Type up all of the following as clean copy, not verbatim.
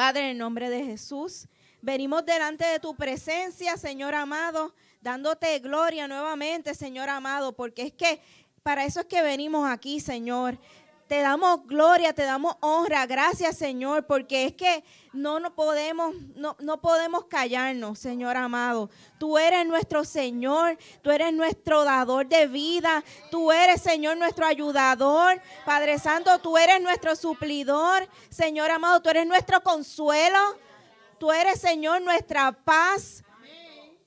Padre, en el nombre de Jesús, venimos delante de tu presencia, Señor amado, dándote gloria nuevamente, Señor amado, porque es que para eso es que venimos aquí, Señor. Te damos gloria, te damos honra, gracias, Señor, porque es que no podemos callarnos, Señor amado. Tú eres nuestro Señor, tú eres nuestro dador de vida, tú eres, Señor, nuestro ayudador. Padre Santo, tú eres nuestro suplidor, Señor amado, tú eres nuestro consuelo, tú eres, Señor, nuestra paz,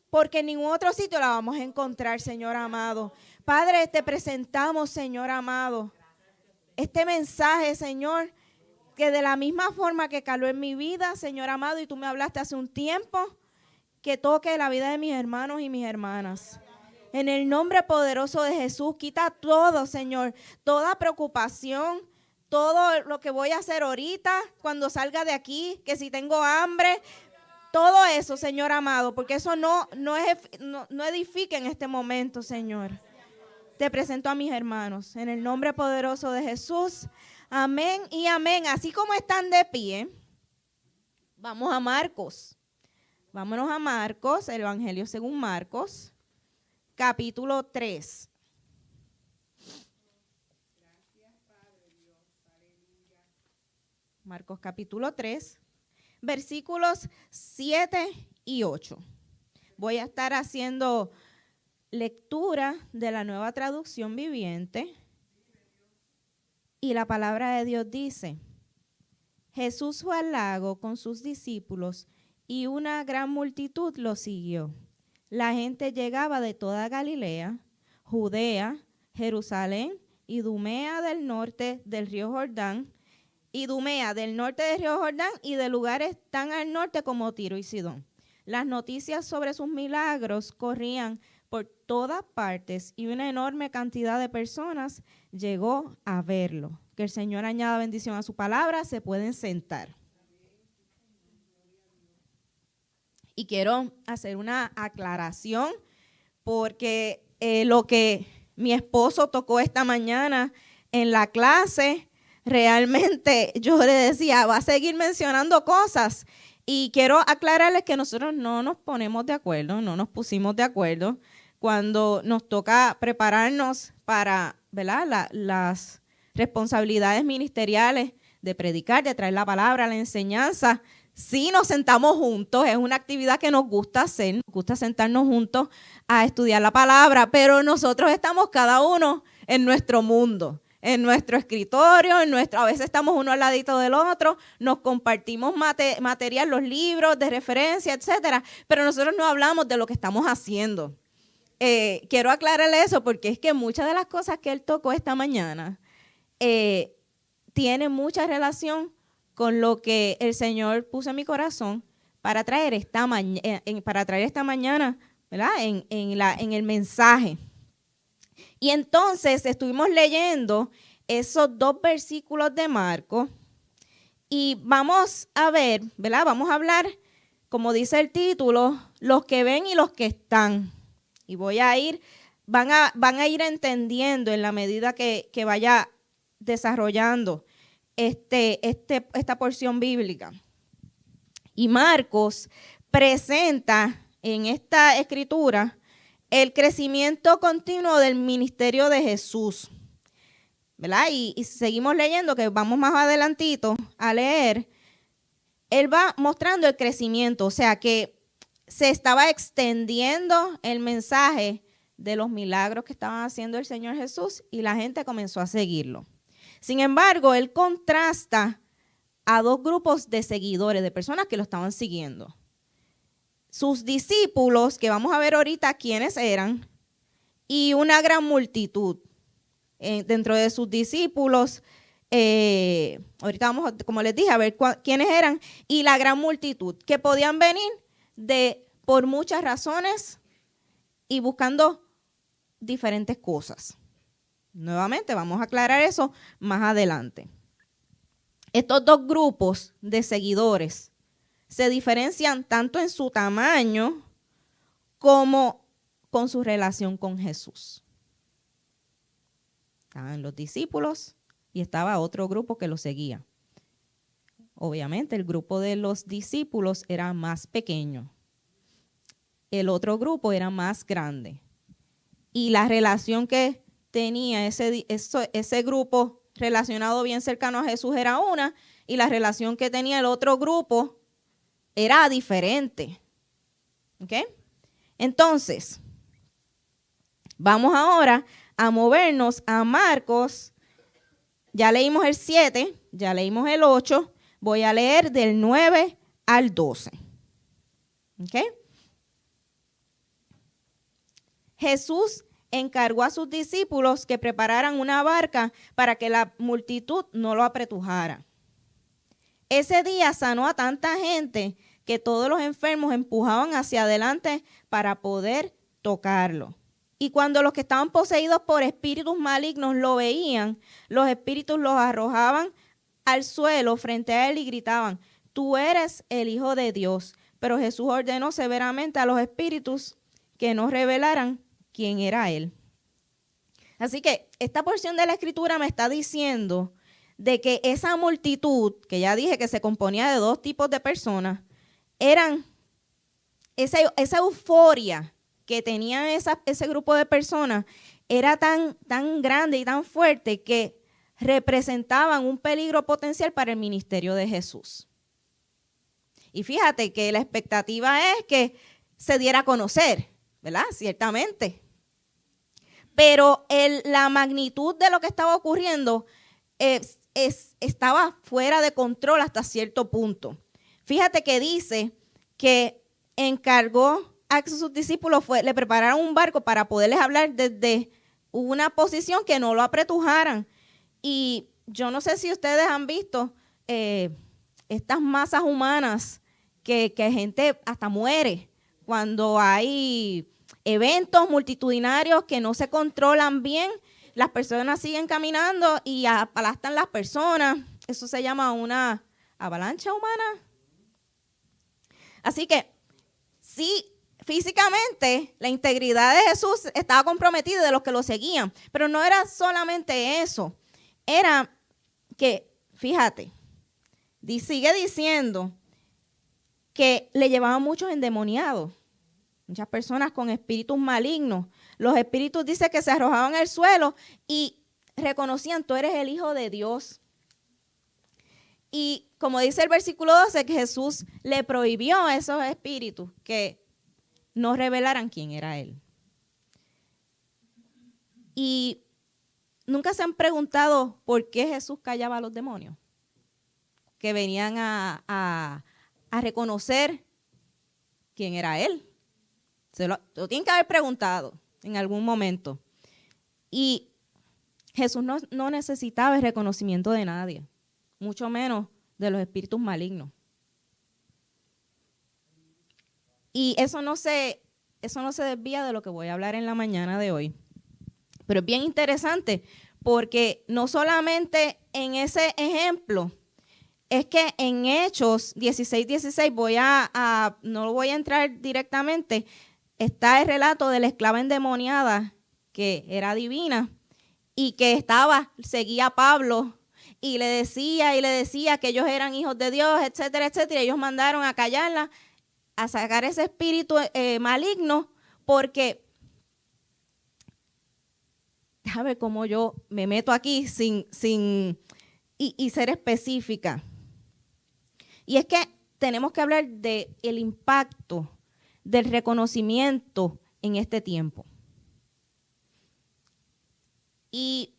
porque en ningún otro sitio la vamos a encontrar, Señor amado. Padre, te presentamos, Señor amado, este mensaje, Señor, que de la misma forma que caló en mi vida, Señor amado, y tú me hablaste hace un tiempo, que toque la vida de mis hermanos y mis hermanas. En el nombre poderoso de Jesús, quita todo, Señor, toda preocupación, todo lo que voy a hacer ahorita, cuando salga de aquí, que si tengo hambre, todo eso, Señor amado, porque eso no edifica en este momento, Señor. Te presento a mis hermanos, en el nombre poderoso de Jesús. Amén y amén. Así como están de pie, vamos a Marcos. Vámonos a Marcos, el Evangelio según Marcos, capítulo 3. Marcos capítulo 3, versículos 7 y 8. Voy a estar haciendo lectura de la Nueva Traducción Viviente. Y la palabra de Dios dice: Jesús fue al lago con sus discípulos y una gran multitud lo siguió. La gente llegaba de toda Galilea, Judea, Jerusalén, Idumea del norte del río Jordán, y de lugares tan al norte como Tiro y Sidón. Las noticias sobre sus milagros corrían por todas partes y una enorme cantidad de personas llegó a verlo. Que el Señor añada bendición a su palabra. Se pueden sentar. Y quiero hacer una aclaración porque lo que mi esposo tocó esta mañana en la clase, realmente yo le decía, va a seguir mencionando cosas. Y quiero aclararles que nosotros no nos ponemos de acuerdo, no nos pusimos de acuerdo cuando nos toca prepararnos para, ¿verdad?, las responsabilidades ministeriales de predicar, de traer la palabra, la enseñanza. Sí, nos sentamos juntos, es una actividad que nos gusta hacer, nos gusta sentarnos juntos a estudiar la palabra, pero nosotros estamos cada uno en nuestro mundo, en nuestro escritorio, a veces estamos uno al ladito del otro, nos compartimos material, los libros de referencia, etcétera, pero nosotros no hablamos de lo que estamos haciendo. Quiero aclararle eso porque es que muchas de las cosas que él tocó esta mañana tienen mucha relación con lo que el Señor puso en mi corazón para traer esta mañana, ¿verdad?, en el mensaje. Y entonces estuvimos leyendo esos 2 versículos de Marcos y vamos a ver, ¿verdad? Vamos a hablar, como dice el título, los que ven y los que están. Y van a ir entendiendo en la medida que vaya desarrollando esta porción bíblica. Y Marcos presenta en esta escritura el crecimiento continuo del ministerio de Jesús, ¿verdad? Y seguimos leyendo, que vamos más adelantito a leer. Él va mostrando el crecimiento, o sea que se estaba extendiendo el mensaje de los milagros que estaba haciendo el Señor Jesús y la gente comenzó a seguirlo. Sin embargo, él contrasta a 2 grupos de seguidores, de personas que lo estaban siguiendo. Sus discípulos, que vamos a ver ahorita quiénes eran, y una gran multitud. Dentro de sus discípulos, ahorita vamos, como les dije, a ver quiénes eran, y la gran multitud, que podían venir por muchas razones y buscando diferentes cosas. Nuevamente, vamos a aclarar eso más adelante. Estos 2 grupos de seguidores se diferencian tanto en su tamaño como con su relación con Jesús. Estaban los discípulos y estaba otro grupo que lo seguía. obviamente, el grupo de los discípulos era más pequeño. El otro grupo era más grande. Y la relación que tenía ese grupo relacionado bien cercano a Jesús era una, y la relación que tenía el otro grupo era diferente. ¿Ok? Entonces, vamos ahora a movernos a Marcos. Ya leímos el 7, ya leímos el 8. Voy a leer del 9 al 12. ¿Ok? Jesús encargó a sus discípulos que prepararan una barca para que la multitud no lo apretujara. Ese día sanó a tanta gente que todos los enfermos empujaban hacia adelante para poder tocarlo. Y cuando los que estaban poseídos por espíritus malignos lo veían, los espíritus los arrojaban al suelo frente a él y gritaban: tú eres el Hijo de Dios. Pero Jesús ordenó severamente a los espíritus que no revelaran quién era él. Así que esta porción de la Escritura me está diciendo de que esa multitud, que ya dije que se componía de dos tipos de personas, eran esa euforia que tenían ese grupo de personas, era tan grande y tan fuerte que representaban un peligro potencial para el ministerio de Jesús. Y fíjate que la expectativa es que se diera a conocer, ¿verdad? Ciertamente. Pero la magnitud de lo que estaba ocurriendo estaba fuera de control hasta cierto punto. Fíjate que dice que encargó a sus discípulos, le prepararon un barco para poderles hablar desde una posición que no lo apretujaran. Y yo no sé si ustedes han visto estas masas humanas que gente hasta muere cuando hay eventos multitudinarios que no se controlan bien. Las personas siguen caminando y aplastan las personas. Eso se llama una avalancha humana. Así que sí, físicamente la integridad de Jesús estaba comprometida de los que lo seguían. Pero no era solamente eso. Era que, fíjate, sigue diciendo que le llevaban muchos endemoniados. Muchas personas con espíritus malignos. Los espíritus dice que se arrojaban al suelo y reconocían: tú eres el Hijo de Dios. Y como dice el versículo 12, que Jesús le prohibió a esos espíritus que no revelaran quién era él. Y nunca se han preguntado por qué Jesús callaba a los demonios que venían a reconocer quién era él. Se lo tienen que haber preguntado en algún momento. Y Jesús no necesitaba el reconocimiento de nadie, mucho menos de los espíritus malignos. Y eso no se desvía de lo que voy a hablar en la mañana de hoy. Pero es bien interesante porque no solamente en ese ejemplo, es que en Hechos 16:16 no voy a entrar directamente. Está el relato de la esclava endemoniada que era divina y que seguía a Pablo y le decía que ellos eran hijos de Dios, etcétera, etcétera. Ellos mandaron a callarla, a sacar ese espíritu maligno, porque déjame ver cómo yo me meto aquí sin ser específica. Y es que tenemos que hablar del impacto del reconocimiento en este tiempo. Y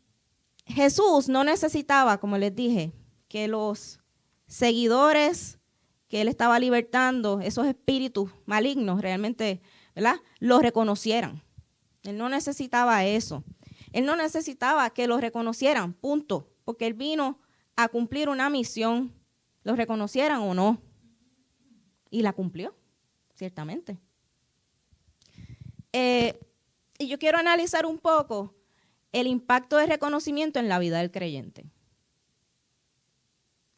Jesús no necesitaba, como les dije, que los seguidores que él estaba libertando, esos espíritus malignos realmente, ¿verdad?, los reconocieran. Él no necesitaba eso. Él no necesitaba que los reconocieran, punto, porque él vino a cumplir una misión, los reconocieran o no. Y la cumplió, ciertamente. Y yo quiero analizar un poco el impacto del reconocimiento en la vida del creyente.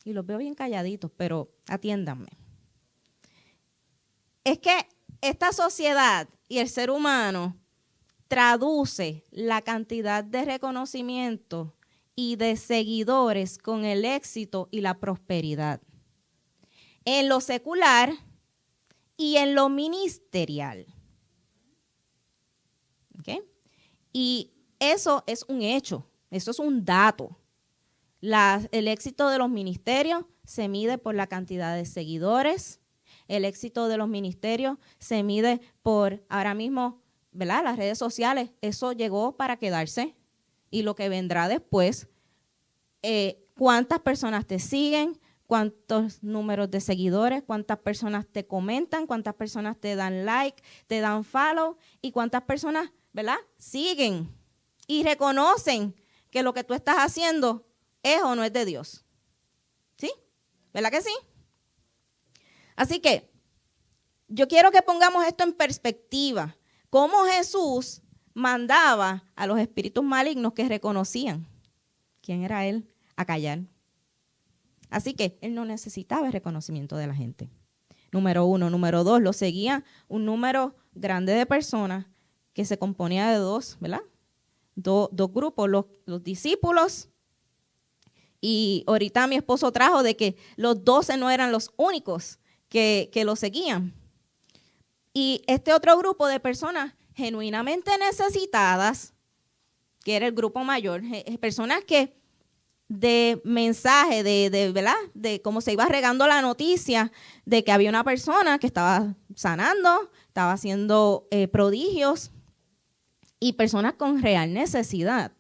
Y los veo bien calladitos, pero atiéndanme. Es que esta sociedad y el ser humano traduce la cantidad de reconocimiento y de seguidores con el éxito y la prosperidad. en lo secular y en lo ministerial. ¿Okay? Y eso es un hecho, eso es un dato. El éxito de los ministerios se mide por la cantidad de seguidores. El éxito de los ministerios se mide por, ahora mismo, ¿verdad? Las redes sociales. Eso llegó para quedarse. Y lo que vendrá después, cuántas personas te siguen, cuántos números de seguidores, cuántas personas te comentan, cuántas personas te dan like, te dan follow y cuántas personas, ¿verdad?, siguen y reconocen que lo que tú estás haciendo es o no es de Dios. ¿Sí? ¿Verdad que sí? Así que yo quiero que pongamos esto en perspectiva. Cómo Jesús mandaba a los espíritus malignos que reconocían quién era Él a callar. Así que Él no necesitaba el reconocimiento de la gente. Número 1. Número 2, lo seguía un número grande de personas que se componía de dos, ¿verdad? Dos grupos, los discípulos. Y ahorita mi esposo trajo de que los 12 no eran los únicos que lo seguían. Y este otro grupo de personas genuinamente necesitadas, que era el grupo mayor, personas que de mensaje, ¿verdad? De cómo se iba regando la noticia de que había una persona que estaba sanando, estaba haciendo prodigios y personas con real necesidad.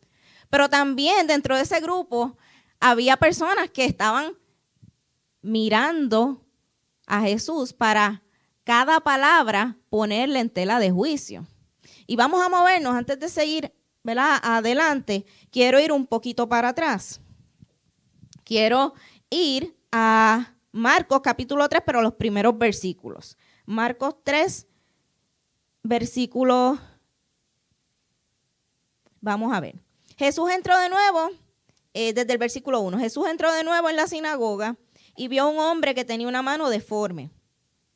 Pero también dentro de ese grupo había personas que estaban mirando a Jesús para cada palabra ponerle en tela de juicio. Y vamos a movernos, antes de seguir, ¿verdad?, adelante, quiero ir un poquito para atrás. Quiero ir a Marcos capítulo 3, pero los primeros versículos. Marcos 3, versículo, vamos a ver. Jesús entró de nuevo, desde el versículo 1, Jesús entró de nuevo en la sinagoga y vio a un hombre que tenía una mano deforme.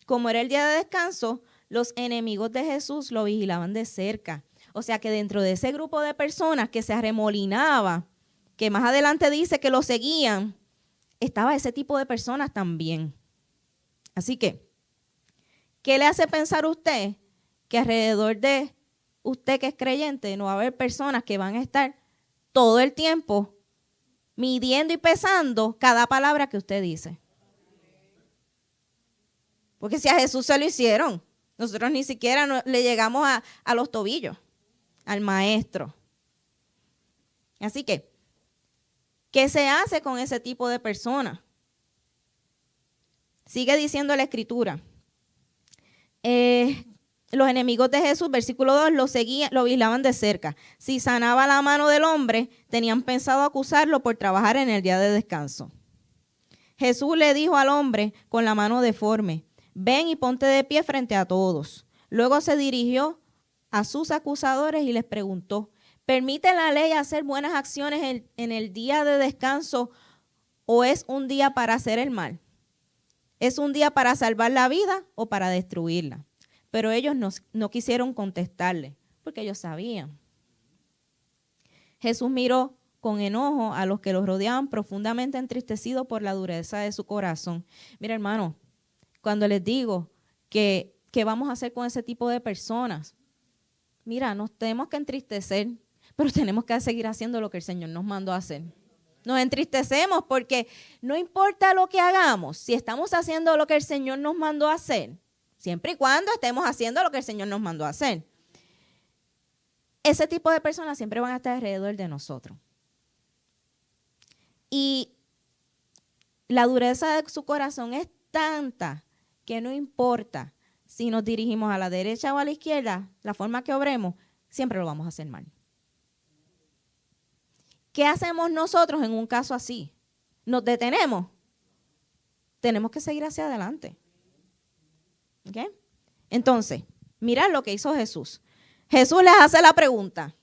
Como era el día de descanso, los enemigos de Jesús lo vigilaban de cerca. O sea que dentro de ese grupo de personas que se arremolinaba, que más adelante dice que lo seguían, estaba ese tipo de personas también. Así que, ¿qué le hace pensar a usted que alrededor de usted que es creyente no va a haber personas que van a estar todo el tiempo midiendo y pesando cada palabra que usted dice? Porque si a Jesús se lo hicieron, nosotros ni siquiera le llegamos a los tobillos, al maestro. Así que, ¿qué se hace con ese tipo de personas? Sigue diciendo la Escritura. Los enemigos de Jesús, versículo 2, lo seguían, lo vigilaban de cerca. Si sanaba la mano del hombre, tenían pensado acusarlo por trabajar en el día de descanso. Jesús le dijo al hombre con la mano deforme: ven y ponte de pie frente a todos. Luego se dirigió a sus acusadores y les preguntó: ¿permite la ley hacer buenas acciones en el día de descanso o es un día para hacer el mal? ¿Es un día para salvar la vida o para destruirla? Pero ellos no quisieron contestarle porque ellos sabían. Jesús miró con enojo a los que los rodeaban, profundamente entristecidos por la dureza de su corazón. Mira, hermano, cuando les digo que vamos a hacer con ese tipo de personas, mira, nos tenemos que entristecer, pero tenemos que seguir haciendo lo que el Señor nos mandó a hacer. Nos entristecemos porque no importa lo que hagamos, si estamos haciendo lo que el Señor nos mandó a hacer, siempre y cuando estemos haciendo lo que el Señor nos mandó a hacer, ese tipo de personas siempre van a estar alrededor de nosotros. Y la dureza de su corazón es tanta que no importa si nos dirigimos a la derecha o a la izquierda, la forma que obremos, siempre lo vamos a hacer mal. ¿Qué hacemos nosotros en un caso así? ¿Nos detenemos? Tenemos que seguir hacia adelante. ¿Okay? Entonces, mirad lo que hizo Jesús. Jesús les hace la pregunta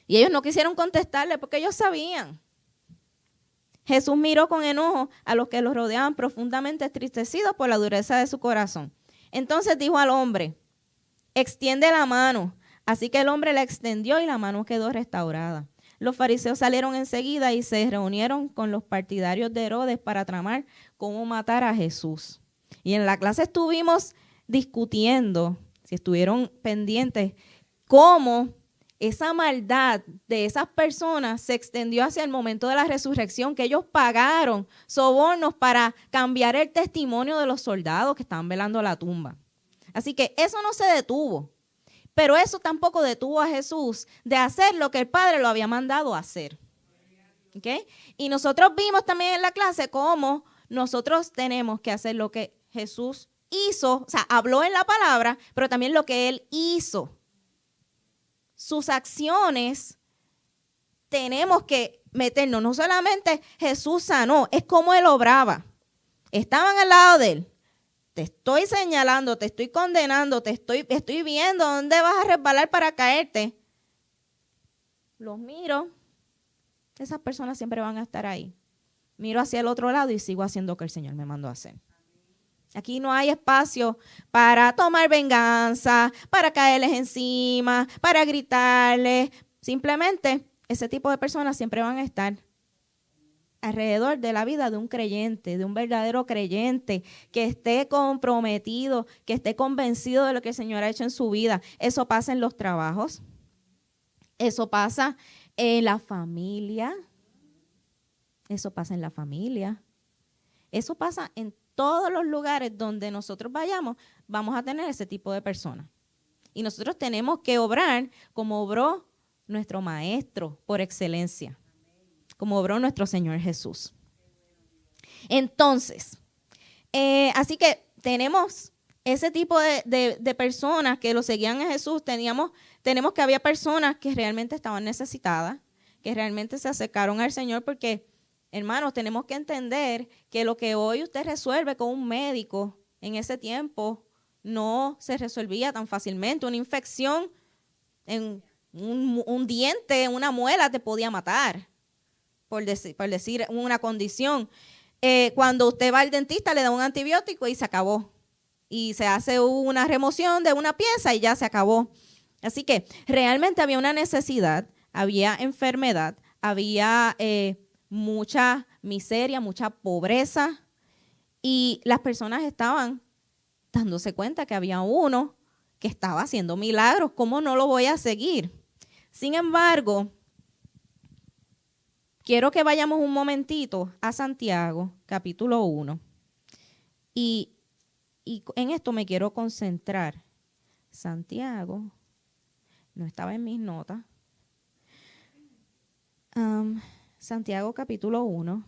y ellos no quisieron contestarle porque ellos sabían. Jesús miró con enojo a los que los rodeaban, profundamente entristecidos por la dureza de su corazón. Entonces dijo al hombre: extiende la mano. Así que el hombre la extendió y la mano quedó restaurada. los fariseos salieron enseguida y se reunieron con los partidarios de Herodes para tramar cómo matar a Jesús. Y en la clase estuvimos discutiendo, si estuvieron pendientes, cómo esa maldad de esas personas se extendió hacia el momento de la resurrección, que ellos pagaron sobornos para cambiar el testimonio de los soldados que estaban velando la tumba. Así que eso no se detuvo, pero eso tampoco detuvo a Jesús de hacer lo que el Padre lo había mandado a hacer. ¿Okay? Y nosotros vimos también en la clase cómo nosotros tenemos que hacer lo que Jesús hizo, o sea, habló en la palabra, pero también lo que Él hizo. Sus acciones tenemos que meternos. No solamente Jesús sanó, es como Él obraba. Estaban al lado de Él. Te estoy señalando, te estoy condenando, estoy viendo dónde vas a resbalar para caerte. Los miro. Esas personas siempre van a estar ahí. Miro hacia el otro lado y sigo haciendo lo que el Señor me mandó a hacer. Aquí no hay espacio para tomar venganza, para caerles encima, para gritarles. Simplemente ese tipo de personas siempre van a estar alrededor de la vida de un creyente, de un verdadero creyente que esté comprometido, que esté convencido de lo que el Señor ha hecho en su vida. Eso pasa en los trabajos, eso pasa en la familia, eso pasa en la familia, eso pasa en todos los lugares donde nosotros vayamos, vamos a tener ese tipo de personas. Y nosotros tenemos que obrar como obró nuestro Maestro por excelencia, como obró nuestro Señor Jesús. Entonces, así que tenemos ese tipo de personas que lo seguían a Jesús. Tenemos que había personas que realmente estaban necesitadas, que realmente se acercaron al Señor porque, hermanos, tenemos que entender que lo que hoy usted resuelve con un médico, en ese tiempo no se resolvía tan fácilmente. Una infección en un diente, una muela te podía matar, por decir una condición. Cuando usted va al dentista le da un antibiótico y se acabó. Y se hace una remoción de una pieza y ya se acabó. Así que realmente había una necesidad, había enfermedad, había mucha miseria, mucha pobreza, y las personas estaban dándose cuenta que había uno que estaba haciendo milagros. ¿Cómo no lo voy a seguir? Sin embargo, quiero que vayamos un momentito a Santiago, capítulo 1, y en esto me quiero concentrar. Santiago, no estaba en mis notas. Santiago capítulo 1,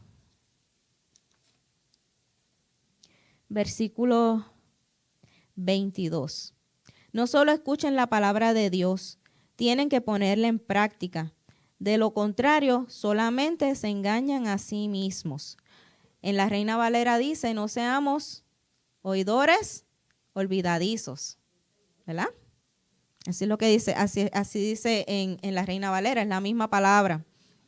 versículo 22. No solo escuchen la palabra de Dios, tienen que ponerla en práctica. De lo contrario, solamente se engañan a sí mismos. En la Reina Valera dice, no seamos oidores olvidadizos, ¿verdad? Así es lo que dice, así dice en la Reina Valera, es la misma palabra.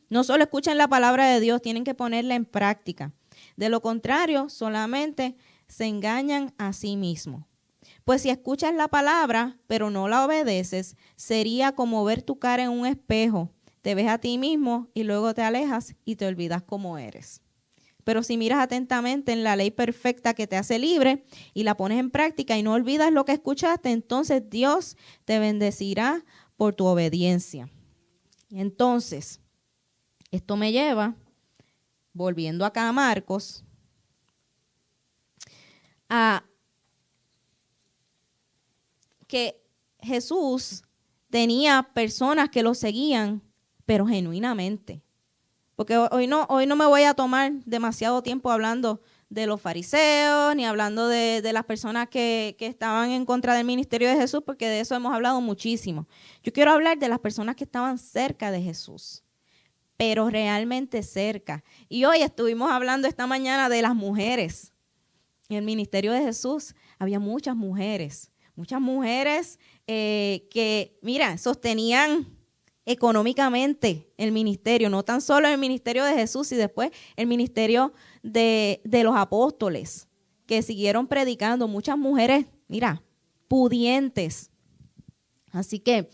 No solo escuchen la palabra de Dios, tienen que ponerla en práctica. De lo contrario, solamente se engañan a sí mismos. Pues si escuchas la palabra, pero no la obedeces, sería como ver tu cara en un espejo. Te ves a ti mismo y luego te alejas y te olvidas cómo eres. Pero si miras atentamente en la ley perfecta que te hace libre y la pones en práctica y no olvidas lo que escuchaste, entonces Dios te bendecirá por tu obediencia. Entonces, esto me lleva, volviendo acá a Marcos, a que Jesús tenía personas que lo seguían, pero genuinamente. Porque hoy no me voy a tomar demasiado tiempo hablando de los fariseos, ni hablando de las personas que estaban en contra del ministerio de Jesús, porque de eso hemos hablado muchísimo. Yo quiero hablar de las personas que estaban cerca de Jesús, pero realmente cerca. Y hoy estuvimos hablando esta mañana de las mujeres. En el ministerio de Jesús había muchas mujeres que, mira, sostenían económicamente el ministerio, no tan solo el ministerio de Jesús y después el ministerio de los apóstoles que siguieron predicando. Muchas mujeres, mira, pudientes. Así que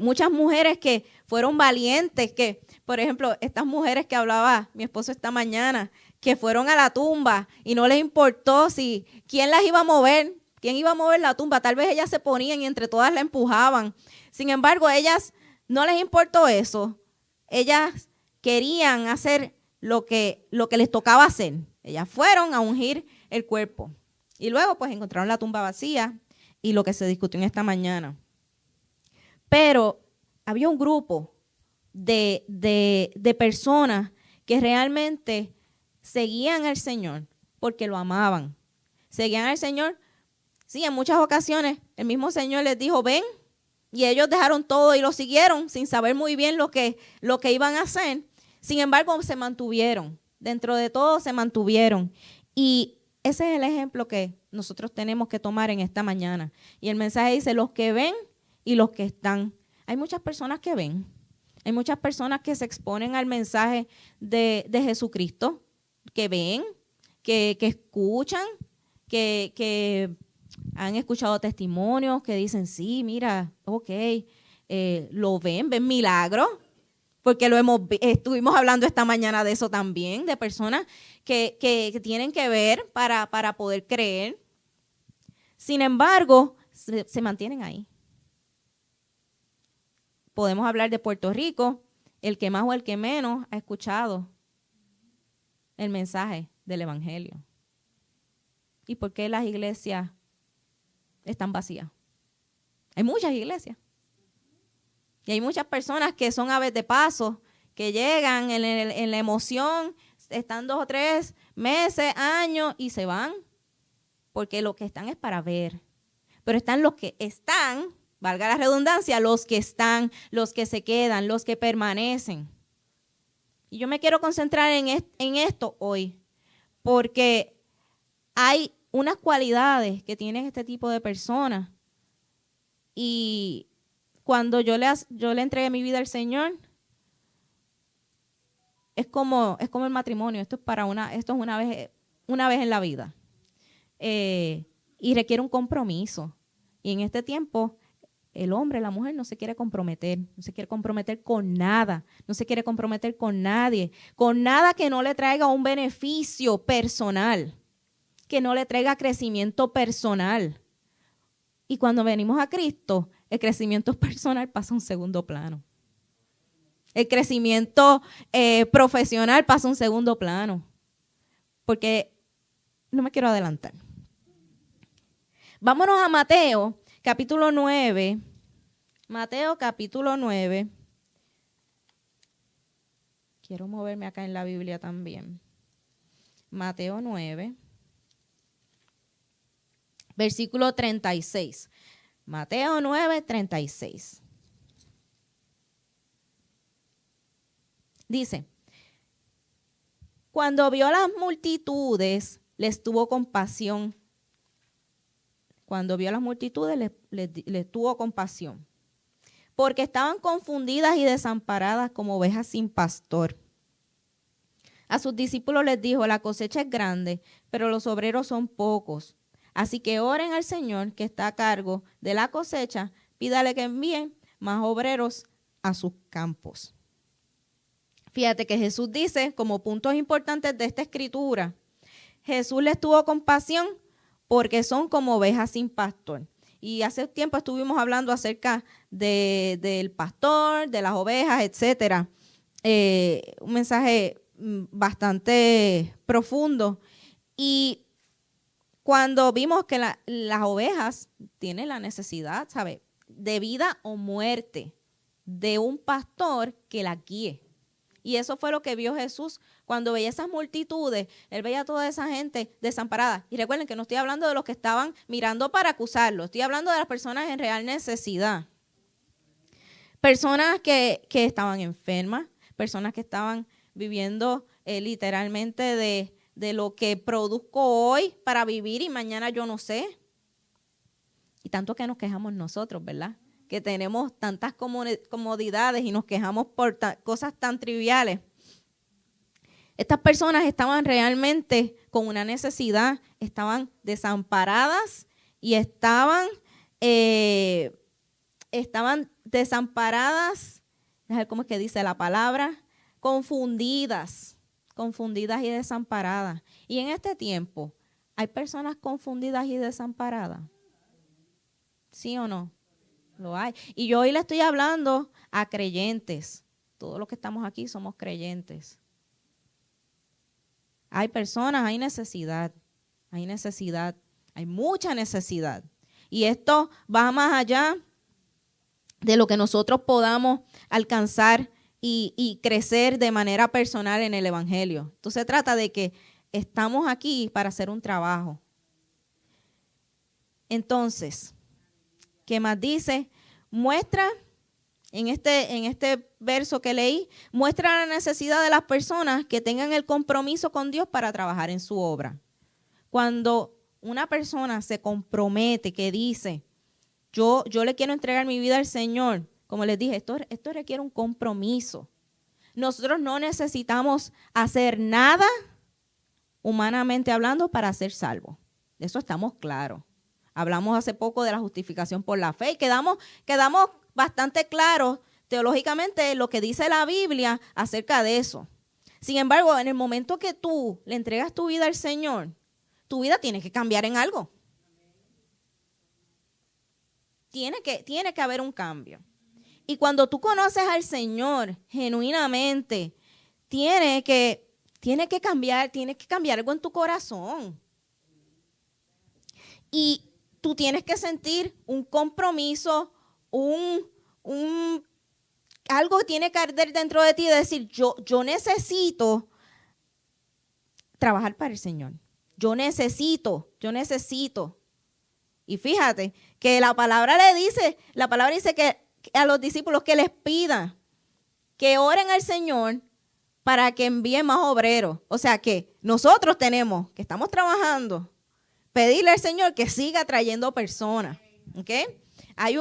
muchas mujeres que fueron valientes, que, por ejemplo, estas mujeres que hablaba mi esposo esta mañana, que fueron a la tumba y no les importó si quién las iba a mover, quién iba a mover la tumba. Tal vez ellas se ponían y entre todas la empujaban. Sin embargo, ellas no les importó eso. Ellas querían hacer lo que les tocaba hacer. Ellas fueron a ungir el cuerpo. Y luego pues encontraron la tumba vacía y lo que se discutió en esta mañana. Pero había un grupo de personas que realmente seguían al Señor porque lo amaban. Seguían al Señor. Sí, en muchas ocasiones el mismo Señor les dijo, ven, y ellos dejaron todo y lo siguieron sin saber muy bien lo que iban a hacer. Sin embargo, se mantuvieron. Dentro de todo se mantuvieron. Y ese es el ejemplo que nosotros tenemos que tomar en esta mañana. Y el mensaje dice, los que ven y los que están. Hay muchas personas que ven. Hay muchas personas que se exponen al mensaje de Jesucristo, que ven, que escuchan, que han escuchado testimonios, que dicen, sí, mira, ok, lo ven milagros, porque estuvimos hablando esta mañana de eso también, de personas que tienen que ver para poder creer. Sin embargo, se mantienen ahí. Podemos hablar de Puerto Rico, el que más o el que menos ha escuchado el mensaje del Evangelio. ¿Y por qué las iglesias están vacías? Hay muchas iglesias. Y hay muchas personas que son aves de paso, que llegan en la emoción, están 2 o 3 meses, años y se van. Porque lo que están es para ver. Pero están los que están, valga la redundancia, los que están, los que se quedan, los que permanecen. Y yo me quiero concentrar en esto hoy, porque hay unas cualidades que tienen este tipo de personas. Y cuando yo le entregué mi vida al Señor, es como el matrimonio. Esto es una vez en la vida. Y requiere un compromiso. Y en este tiempo, el hombre, la mujer no se quiere comprometer con nada, no se quiere comprometer con nadie, con nada que no le traiga un beneficio personal, que no le traiga crecimiento personal. Y cuando venimos a Cristo, el crecimiento personal pasa a un segundo plano. El crecimiento profesional pasa a un segundo plano. Porque no me quiero adelantar. Vámonos a Mateo, capítulo 9. Mateo, capítulo 9. Quiero moverme acá en la Biblia también. Mateo 9. Versículo 36. Mateo 9, 36. Dice, cuando vio a las multitudes, les tuvo compasión. Cuando vio a las multitudes, les tuvo compasión. Porque estaban confundidas y desamparadas como ovejas sin pastor. A sus discípulos les dijo, la cosecha es grande, pero los obreros son pocos. Así que oren al Señor que está a cargo de la cosecha, pídale que envíen más obreros a sus campos. Fíjate que Jesús dice, como puntos importantes de esta escritura, Jesús les tuvo compasión porque son como ovejas sin pastor. Y hace tiempo estuvimos hablando acerca del pastor, de las ovejas, etcétera. Un mensaje bastante profundo. Y cuando vimos que las ovejas tienen la necesidad, ¿sabe?, de vida o muerte, de un pastor que las guíe. Y eso fue lo que vio Jesús cuando veía esas multitudes. Él veía a toda esa gente desamparada. Y recuerden que no estoy hablando de los que estaban mirando para acusarlo. Estoy hablando de las personas en real necesidad. Personas que estaban enfermas, personas que estaban viviendo literalmente de lo que produzco hoy para vivir y mañana yo no sé. Y tanto que nos quejamos nosotros, ¿verdad? Que tenemos tantas comodidades y nos quejamos por cosas tan triviales. Estas personas estaban realmente con una necesidad, estaban desamparadas y estaban desamparadas ¿Cómo es que dice la palabra? Confundidas y desamparadas. Y en este tiempo, ¿hay personas confundidas y desamparadas? ¿Sí o no? Lo hay. Y yo hoy le estoy hablando a creyentes. Todos los que estamos aquí somos creyentes. Hay personas, hay necesidad, hay mucha necesidad. Y esto va más allá de lo que nosotros podamos alcanzar y crecer de manera personal en el Evangelio. Entonces se trata de que estamos aquí para hacer un trabajo. Entonces, ¿qué más dice? Muestra, en este verso que leí, muestra la necesidad de las personas que tengan el compromiso con Dios para trabajar en su obra. Cuando una persona se compromete, que dice, yo le quiero entregar mi vida al Señor, como les dije, esto requiere un compromiso. Nosotros no necesitamos hacer nada, humanamente hablando, para ser salvos. De eso estamos claros. Hablamos hace poco de la justificación por la fe y quedamos bastante claros teológicamente lo que dice la Biblia acerca de eso. Sin embargo, en el momento que tú le entregas tu vida al Señor, tu vida tiene que cambiar en algo. Tiene que haber un cambio. Y cuando tú conoces al Señor genuinamente, tiene que cambiar algo en tu corazón. Y tú tienes que sentir un compromiso, algo que tiene que arder dentro de ti, de decir, yo necesito trabajar para el Señor. Yo necesito. Y fíjate que la palabra dice que a los discípulos que les pida que oren al Señor para que envíe más obreros. O sea que nosotros tenemos, que estamos trabajando, pedirle al Señor que siga trayendo personas. ¿Ok? Hay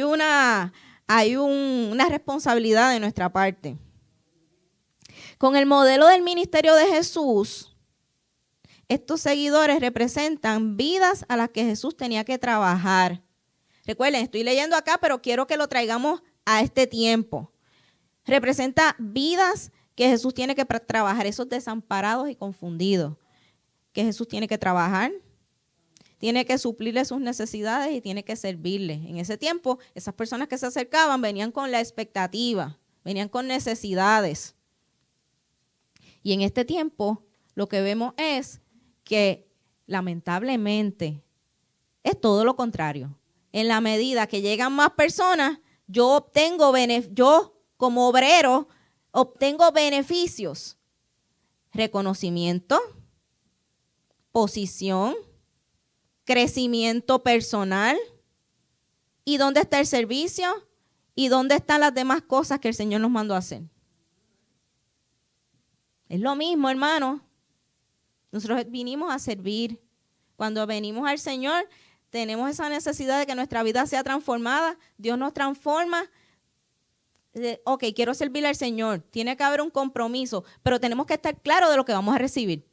una responsabilidad de nuestra parte. Con el modelo del ministerio de Jesús, estos seguidores representan vidas a las que Jesús tenía que trabajar. Recuerden, estoy leyendo acá, pero quiero que lo traigamos a este tiempo. Representa vidas que Jesús tiene que trabajar, esos desamparados y confundidos, que Jesús tiene que trabajar, tiene que suplirle sus necesidades y tiene que servirle. En ese tiempo, esas personas que se acercaban venían con la expectativa, venían con necesidades. Y en este tiempo, lo que vemos es que lamentablemente es todo lo contrario. En la medida que llegan más personas, yo como obrero obtengo beneficios, reconocimiento, posición, crecimiento personal. ¿Y dónde está el servicio? ¿Y dónde están las demás cosas que el Señor nos mandó a hacer? Es lo mismo, hermano. Nosotros vinimos a servir. Cuando venimos al Señor, tenemos esa necesidad de que nuestra vida sea transformada. Dios nos transforma. Ok, quiero servirle al Señor. Tiene que haber un compromiso, pero tenemos que estar claros de lo que vamos a recibir.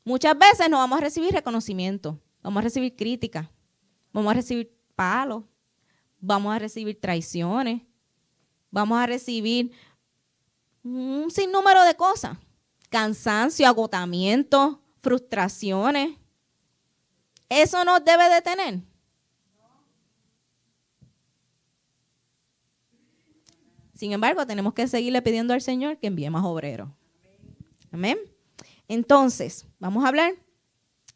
Muchas veces no vamos a recibir reconocimiento, vamos a recibir críticas, vamos a recibir palos, vamos a recibir traiciones, vamos a recibir un sinnúmero de cosas. Cansancio, agotamiento, frustraciones. ¿Eso nos debe detener? Sin embargo, tenemos que seguirle pidiendo al Señor que envíe más obreros. Amén. Entonces, vamos a hablar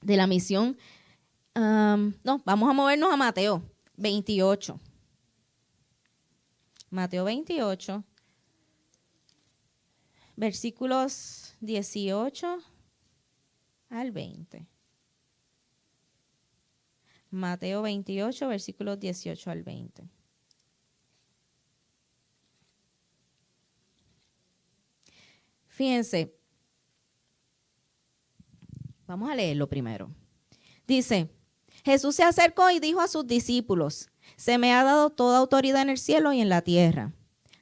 de la misión. Vamos a movernos a Mateo 28. Mateo 28, versículos 18 al 20. Mateo 28, versículos 18 al 20. Fíjense, vamos a leerlo primero. Dice, Jesús se acercó y dijo a sus discípulos, se me ha dado toda autoridad en el cielo y en la tierra.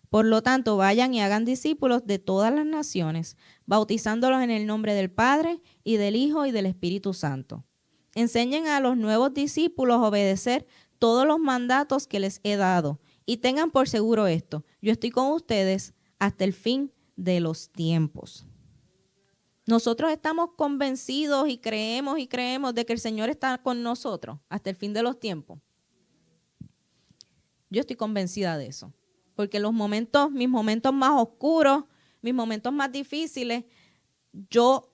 Por lo tanto, vayan y hagan discípulos de todas las naciones, bautizándolos en el nombre del Padre y del Hijo y del Espíritu Santo. Enseñen a los nuevos discípulos a obedecer todos los mandatos que les he dado. Y tengan por seguro esto, yo estoy con ustedes hasta el fin de los tiempos. Nosotros estamos convencidos y creemos de que el Señor está con nosotros hasta el fin de los tiempos. Yo estoy convencida de eso, porque mis momentos más oscuros, mis momentos más difíciles, yo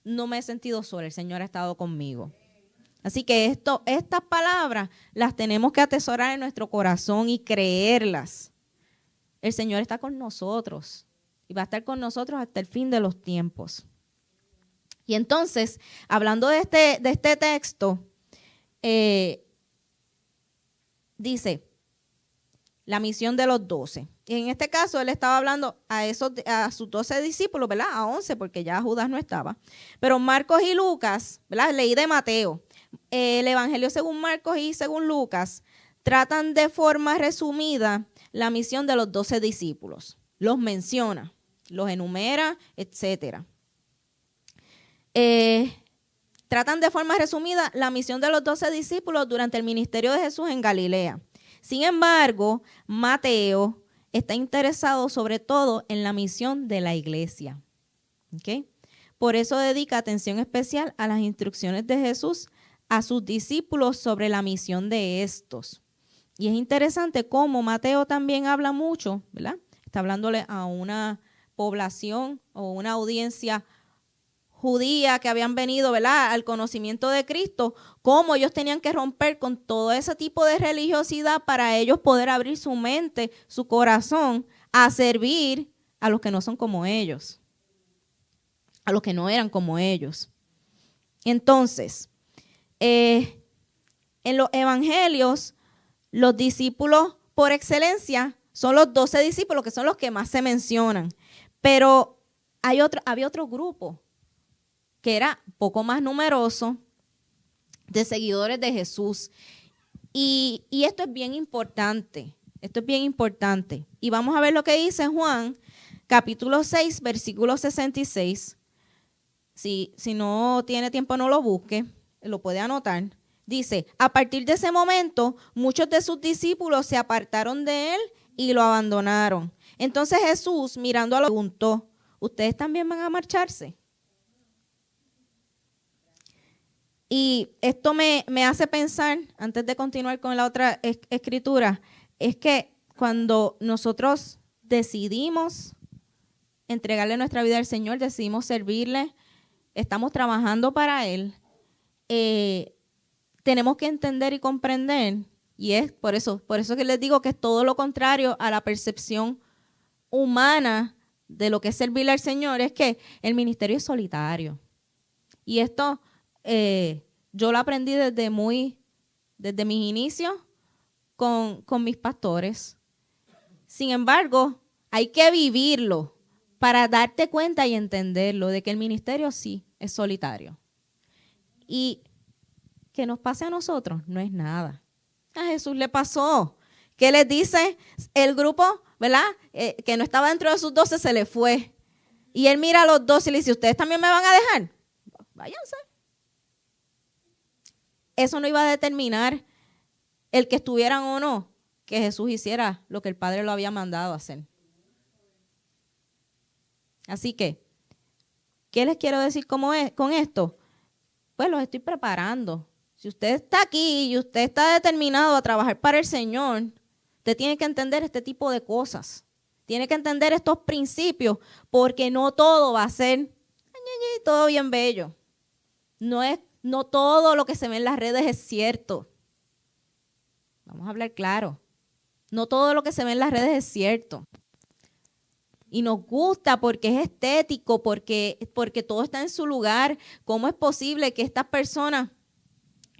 no me he sentido sola, el Señor ha estado conmigo. Así que estas palabras las tenemos que atesorar en nuestro corazón y creerlas. El Señor está con nosotros y va a estar con nosotros hasta el fin de los tiempos. Y entonces, hablando de este texto, dice la misión de los 12. Y en este caso, él estaba hablando a sus 12 discípulos, ¿verdad? A 11, porque ya Judas no estaba. Pero Marcos y Lucas, ¿verdad? Leí de Mateo. El Evangelio según Marcos y según Lucas tratan de forma resumida la misión de los 12 discípulos. Los menciona, los enumera, etc. Tratan de forma resumida la misión de los 12 discípulos durante el ministerio de Jesús en Galilea. Sin embargo, Mateo está interesado sobre todo en la misión de la iglesia. ¿Okay? Por eso dedica atención especial a las instrucciones de Jesús a sus discípulos sobre la misión de estos. Y es interesante cómo Mateo también habla mucho, ¿verdad? Está hablándole a una población o una audiencia judía que habían venido, ¿verdad?, al conocimiento de Cristo, cómo ellos tenían que romper con todo ese tipo de religiosidad para ellos poder abrir su mente, su corazón, a servir a los que no son como ellos, a los que no eran como ellos. Entonces, en los evangelios, los discípulos por excelencia son los 12 discípulos, que son los que más se mencionan. Pero había otro grupo que era poco más numeroso de seguidores de Jesús. Y esto es bien importante. Esto es bien importante. Y vamos a ver lo que dice Juan, capítulo 6, versículo 66. Si no tiene tiempo, no lo busque, lo puede anotar. Dice, a partir de ese momento, muchos de sus discípulos se apartaron de él y lo abandonaron. Entonces Jesús, mirando a los, preguntó, ¿ustedes también van a marcharse? Y esto me hace pensar, antes de continuar con la otra escritura, es que cuando nosotros decidimos entregarle nuestra vida al Señor, decidimos servirle, estamos trabajando para Él, tenemos que entender y comprender, y es por eso que les digo que es todo lo contrario a la percepción humana de lo que es servirle al Señor, es que el ministerio es solitario. Y esto yo lo aprendí desde mis inicios con mis pastores. Sin embargo, hay que vivirlo para darte cuenta y entenderlo de que el ministerio sí es solitario. Y que nos pase a nosotros no es nada. A Jesús le pasó. ¿Qué les dice? El grupo, ¿verdad? Que no estaba dentro de sus 12 se le fue. Y él mira a los 12 y le dice, ¿ustedes también me van a dejar? Váyanse. Eso no iba a determinar el que estuvieran o no, que Jesús hiciera lo que el Padre lo había mandado a hacer. Así que, ¿qué les quiero decir con esto? Pues los estoy preparando. Si usted está aquí y usted está determinado a trabajar para el Señor, usted tiene que entender este tipo de cosas. Tiene que entender estos principios, porque no todo va a ser todo bien bello. No todo lo que se ve en las redes es cierto. Vamos a hablar claro. No todo lo que se ve en las redes es cierto. Y nos gusta porque es estético, porque todo está en su lugar. ¿Cómo es posible que estas personas,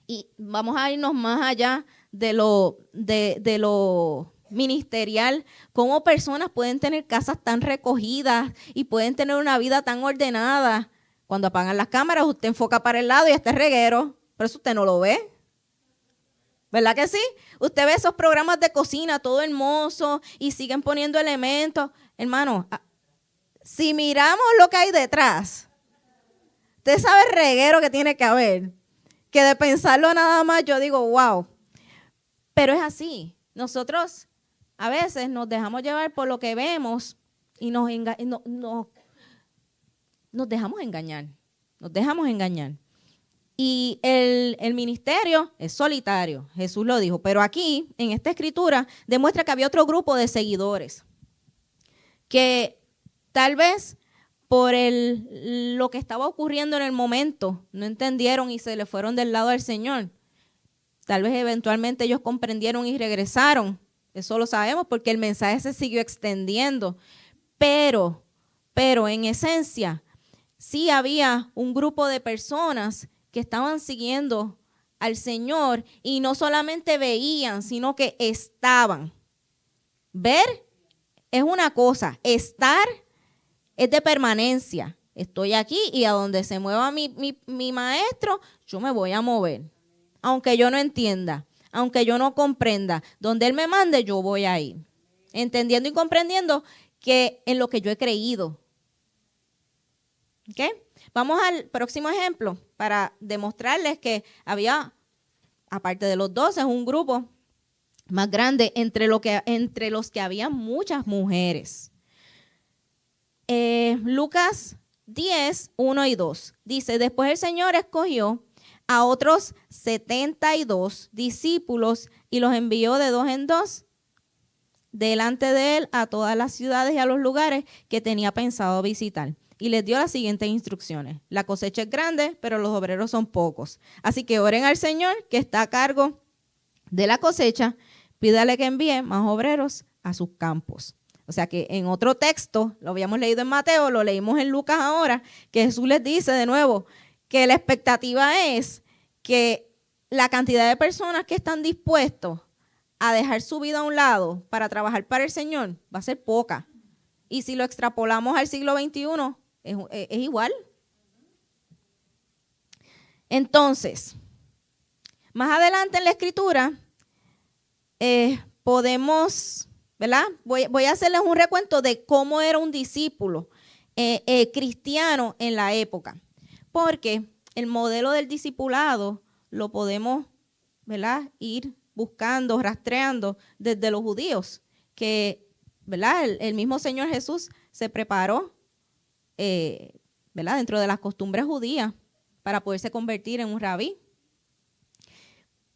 y vamos a irnos más allá de lo ministerial, cómo personas pueden tener casas tan recogidas y pueden tener una vida tan ordenada? Cuando apagan las cámaras, usted enfoca para el lado y este reguero, pero eso usted no lo ve. ¿Verdad que sí? Usted ve esos programas de cocina, todo hermoso, y siguen poniendo elementos. Hermano, si miramos lo que hay detrás, usted sabe el reguero que tiene que haber, que de pensarlo nada más yo digo, wow. Pero es así. nosotros a veces nos dejamos llevar por lo que vemos y nos dejamos engañar. Nos dejamos engañar. Y el ministerio es solitario, Jesús lo dijo. Pero aquí, en esta escritura, demuestra que había otro grupo de seguidores que tal vez por lo que estaba ocurriendo en el momento no entendieron y se le fueron del lado del Señor. Tal vez eventualmente ellos comprendieron y regresaron. Eso lo sabemos porque el mensaje se siguió extendiendo. Pero en esencia, sí había un grupo de personas que estaban siguiendo al Señor y no solamente veían, sino que estaban. Ver es una cosa, estar es de permanencia. Estoy aquí y a donde se mueva mi maestro, yo me voy a mover. Aunque yo no entienda, aunque yo no comprenda, donde Él me mande, yo voy a ir. Entendiendo y comprendiendo que en lo que yo he creído. ¿Ok? Vamos al próximo ejemplo para demostrarles que había, aparte de los 12, un grupo más grande entre los que había muchas mujeres. Lucas 10, 1 y 2 dice, después el Señor escogió a otros 72 discípulos y los envió de 2 en 2 delante de él a todas las ciudades y a los lugares que tenía pensado visitar. Y les dio las siguientes instrucciones. La cosecha es grande, pero los obreros son pocos. Así que oren al Señor, que está a cargo de la cosecha. Pídale que envíe más obreros a sus campos. O sea que en otro texto, lo habíamos leído en Mateo, lo leímos en Lucas ahora, que Jesús les dice de nuevo que la expectativa es que la cantidad de personas que están dispuestos a dejar su vida a un lado para trabajar para el Señor va a ser poca. Y si lo extrapolamos al siglo XXI, es igual. Entonces, más adelante en la escritura, podemos, ¿verdad? Voy a hacerles un recuento de cómo era un discípulo cristiano en la época. Porque el modelo del discipulado lo podemos, ¿verdad?, ir buscando, rastreando desde los judíos, que, ¿verdad?, el mismo Señor Jesús se preparó, ¿verdad?, dentro de las costumbres judías para poderse convertir en un rabí.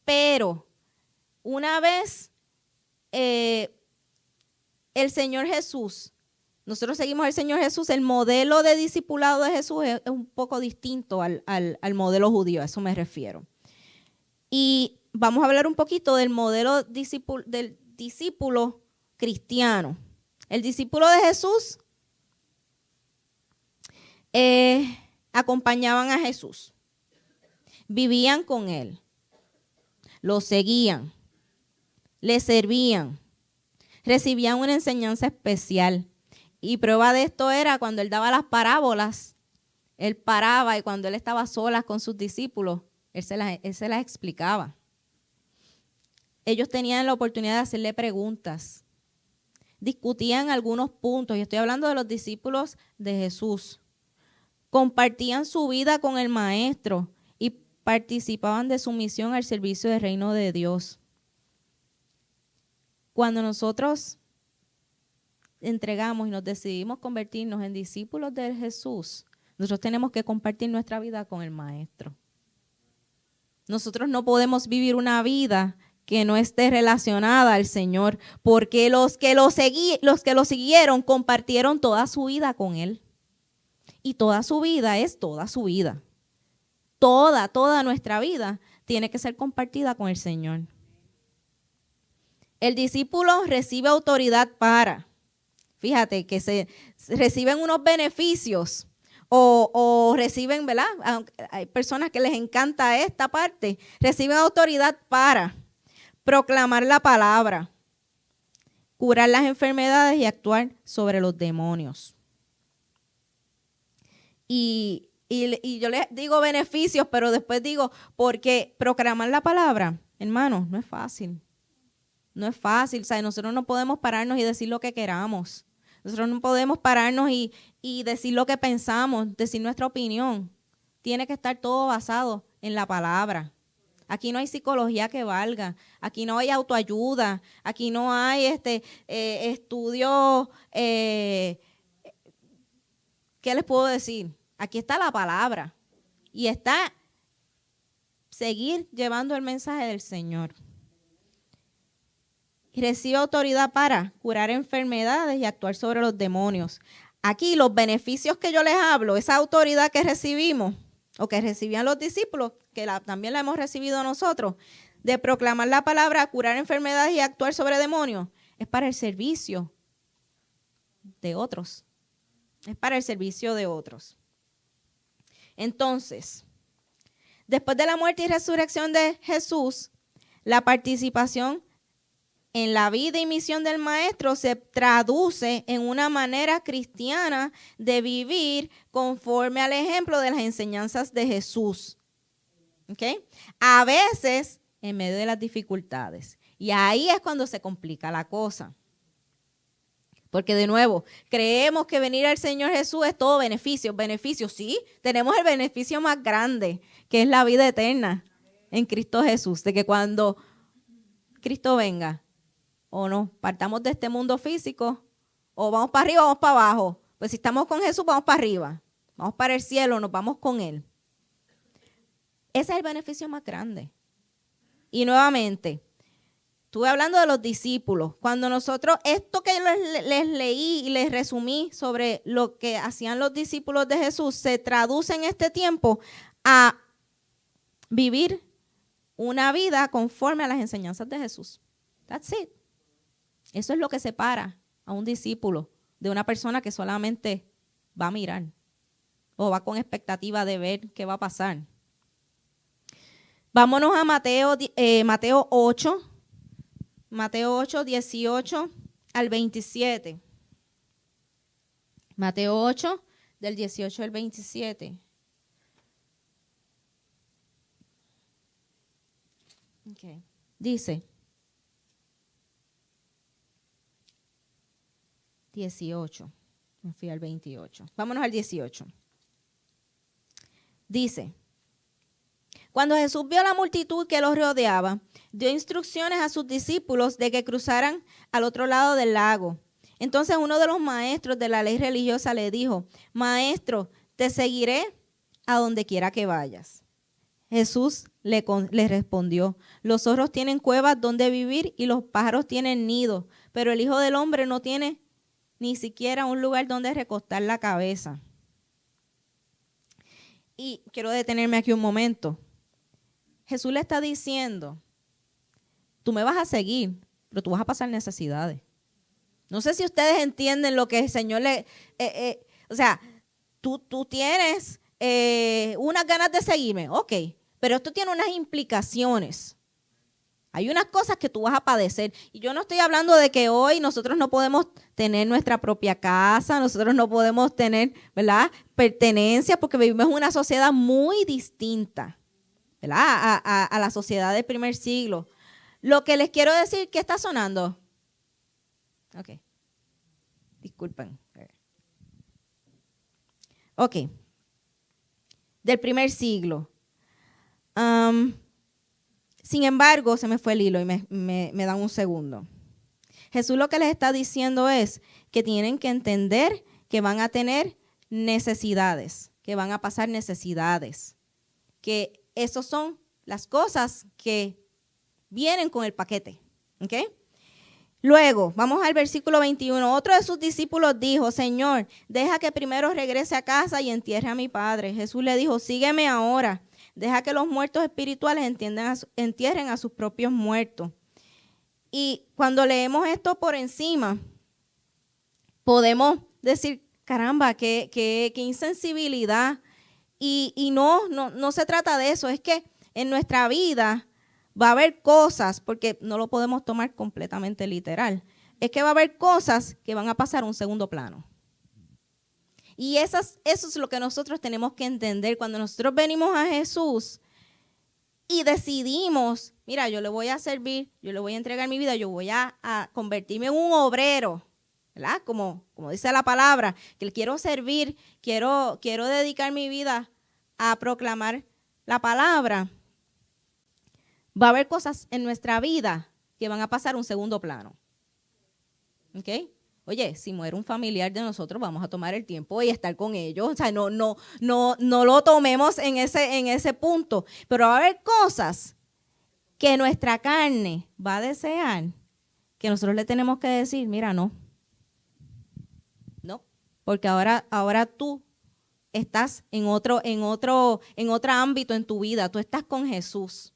Pero una vez el Señor Jesús, nosotros seguimos al Señor Jesús, el modelo de discipulado de Jesús es un poco distinto al modelo judío, a eso me refiero. Y vamos a hablar un poquito del modelo del discípulo cristiano. El discípulo de Jesús acompañaban a Jesús, vivían con Él, lo seguían, le servían, recibían una enseñanza especial. Y prueba de esto era cuando Él daba las parábolas, Él paraba y cuando Él estaba solas con sus discípulos, Él se las explicaba. Ellos tenían la oportunidad de hacerle preguntas, discutían algunos puntos, y estoy hablando de los discípulos de Jesús. Compartían su vida con el Maestro y participaban de su misión al servicio del reino de Dios. Cuando nosotros entregamos y nos decidimos convertirnos en discípulos de Jesús, nosotros tenemos que compartir nuestra vida con el Maestro. Nosotros no podemos vivir una vida que no esté relacionada al Señor, porque los que lo siguieron compartieron toda su vida con Él. Y toda su vida es toda su vida. Toda nuestra vida tiene que ser compartida con el Señor. El discípulo recibe autoridad para, fíjate que se reciben unos beneficios o reciben, ¿verdad? Hay personas que les encanta esta parte, reciben autoridad para proclamar la palabra, curar las enfermedades y actuar sobre los demonios. Y yo les digo beneficios, pero después digo, porque proclamar la palabra, hermanos, no es fácil. No es fácil, o sea, nosotros no podemos pararnos y decir lo que queramos. Nosotros no podemos pararnos y decir lo que pensamos, decir nuestra opinión. Tiene que estar todo basado en la palabra. Aquí no hay psicología que valga. Aquí no hay autoayuda. Aquí no hay estudios. ¿Qué les puedo decir? Aquí está la palabra. Y está seguir llevando el mensaje del Señor. Y recibe autoridad para curar enfermedades y actuar sobre los demonios. Aquí los beneficios que yo les hablo, esa autoridad que recibimos, o que recibían los discípulos, que también la hemos recibido nosotros, de proclamar la palabra, curar enfermedades y actuar sobre demonios, es para el servicio de otros. Es para el servicio de otros. Entonces, después de la muerte y resurrección de Jesús, la participación en la vida y misión del Maestro se traduce en una manera cristiana de vivir conforme al ejemplo de las enseñanzas de Jesús. ¿Okay? A veces en medio de las dificultades. Y ahí es cuando se complica la cosa. Porque de nuevo, creemos que venir al Señor Jesús es todo beneficio. Beneficio, sí, tenemos el beneficio más grande, que es la vida eterna en Cristo Jesús. De que cuando Cristo venga, o no, partamos de este mundo físico, o vamos para arriba o vamos para abajo. Pues si estamos con Jesús, vamos para arriba. Vamos para el cielo, nos vamos con Él. Ese es el beneficio más grande. Y nuevamente, estuve hablando de los discípulos. Cuando nosotros, esto que les leí y les resumí sobre lo que hacían los discípulos de Jesús, se traduce en este tiempo a vivir una vida conforme a las enseñanzas de Jesús. That's it. Eso es lo que separa a un discípulo de una persona que solamente va a mirar o va con expectativa de ver qué va a pasar. Vámonos a Mateo 8. Mateo 8, 18 al 27. Mateo 8, del 18 al 27. Okay. Dice 18. Me fui al 28. Vámonos al 18. Dice: cuando Jesús vio la multitud que los rodeaba, dio instrucciones a sus discípulos de que cruzaran al otro lado del lago. Entonces uno de los maestros de la ley religiosa le dijo: Maestro, te seguiré a donde quiera que vayas. Jesús le respondió: los zorros tienen cuevas donde vivir y los pájaros tienen nidos, pero el Hijo del Hombre no tiene ni siquiera un lugar donde recostar la cabeza. Y quiero detenerme aquí un momento. Jesús le está diciendo: tú me vas a seguir, pero tú vas a pasar necesidades. No sé si ustedes entienden lo que el Señor le... o sea, tú tienes unas ganas de seguirme, ok, pero esto tiene unas implicaciones. Hay unas cosas que tú vas a padecer. Y yo no estoy hablando de que hoy nosotros no podemos tener nuestra propia casa, nosotros no podemos tener, ¿verdad?, pertenencia, porque vivimos en una sociedad muy distinta, ¿verdad?, a la sociedad del primer siglo. Lo que les quiero decir, ¿qué está sonando? Ok. Disculpen. Ok. Del primer siglo. Sin embargo, se me fue el hilo y me dan un segundo. Jesús lo que les está diciendo es que tienen que entender que van a tener necesidades, que van a pasar necesidades, que esas son las cosas que vienen con el paquete. ¿Ok? Luego, vamos al versículo 21. Otro de sus discípulos dijo: Señor, deja que primero regrese a casa y entierre a mi padre. Jesús le dijo: sígueme ahora. Deja que los muertos espirituales entierren a sus propios muertos. Y cuando leemos esto por encima, podemos decir: caramba, qué insensibilidad. Y no se trata de eso. Es que en nuestra vida va a haber cosas, porque no lo podemos tomar completamente literal, es que va a haber cosas que van a pasar a un segundo plano. Y eso es lo que nosotros tenemos que entender. Cuando nosotros venimos a Jesús y decidimos: mira, yo le voy a servir, yo le voy a entregar mi vida, yo voy a convertirme en un obrero, ¿verdad? Como dice la palabra, que le quiero servir, quiero dedicar mi vida a proclamar la palabra. Va a haber cosas en nuestra vida que van a pasar a un segundo plano. ¿Ok? Oye, si muere un familiar de nosotros, vamos a tomar el tiempo y estar con ellos. O sea, no lo tomemos en ese punto. Pero va a haber cosas que nuestra carne va a desear, que nosotros le tenemos que decir, mira, no, porque ahora tú estás en otro ámbito en tu vida, tú estás con Jesús,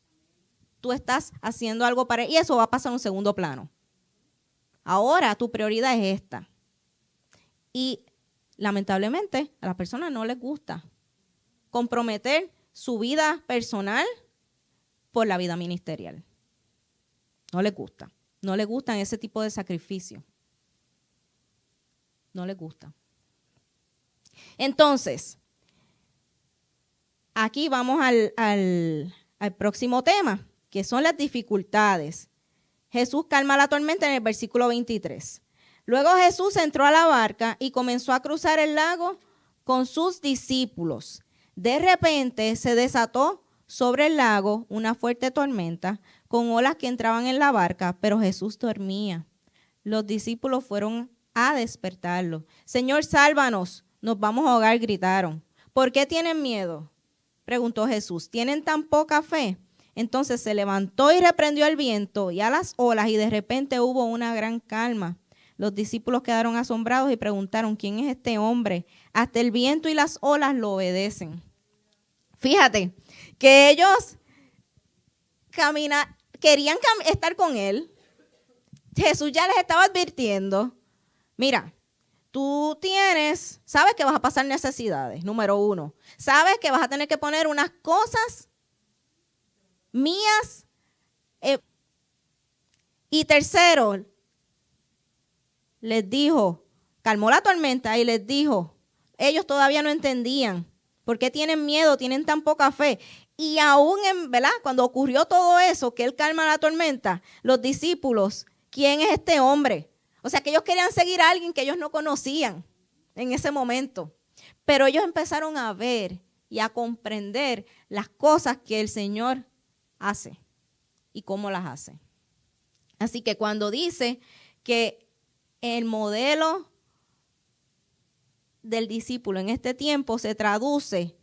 tú estás haciendo algo para él y eso va a pasar a un segundo plano. Ahora tu prioridad es esta. Y lamentablemente a las personas no les gusta comprometer su vida personal por la vida ministerial. No les gusta. No les gustan ese tipo de sacrificio. No les gusta. Entonces, aquí vamos al próximo tema, que son las dificultades. Jesús calma la tormenta en el versículo 23. Luego Jesús entró a la barca y comenzó a cruzar el lago con sus discípulos. De repente se desató sobre el lago una fuerte tormenta con olas que entraban en la barca, pero Jesús dormía. Los discípulos fueron a despertarlo. Señor, sálvanos, nos vamos a ahogar, gritaron. ¿Por qué tienen miedo?, preguntó Jesús. ¿Tienen tan poca fe? Entonces se levantó y reprendió al viento y a las olas y de repente hubo una gran calma. Los discípulos quedaron asombrados y preguntaron, ¿quién es este hombre? Hasta el viento y las olas lo obedecen. Fíjate que ellos querían estar con él. Jesús ya les estaba advirtiendo, mira, tú sabes que vas a pasar necesidades, número 1. Sabes que vas a tener que poner unas cosas mías. Y tercero, les dijo, calmó la tormenta y les dijo, ellos todavía no entendían. ¿Por qué tienen miedo? Tienen tan poca fe. Y aún, ¿verdad? Cuando ocurrió todo eso, que él calma la tormenta, los discípulos, ¿quién es este hombre? O sea, que ellos querían seguir a alguien que ellos no conocían en ese momento. Pero ellos empezaron a ver y a comprender las cosas que el Señor hace y cómo las hace. Así que cuando dice que el modelo del discípulo en este tiempo se traduce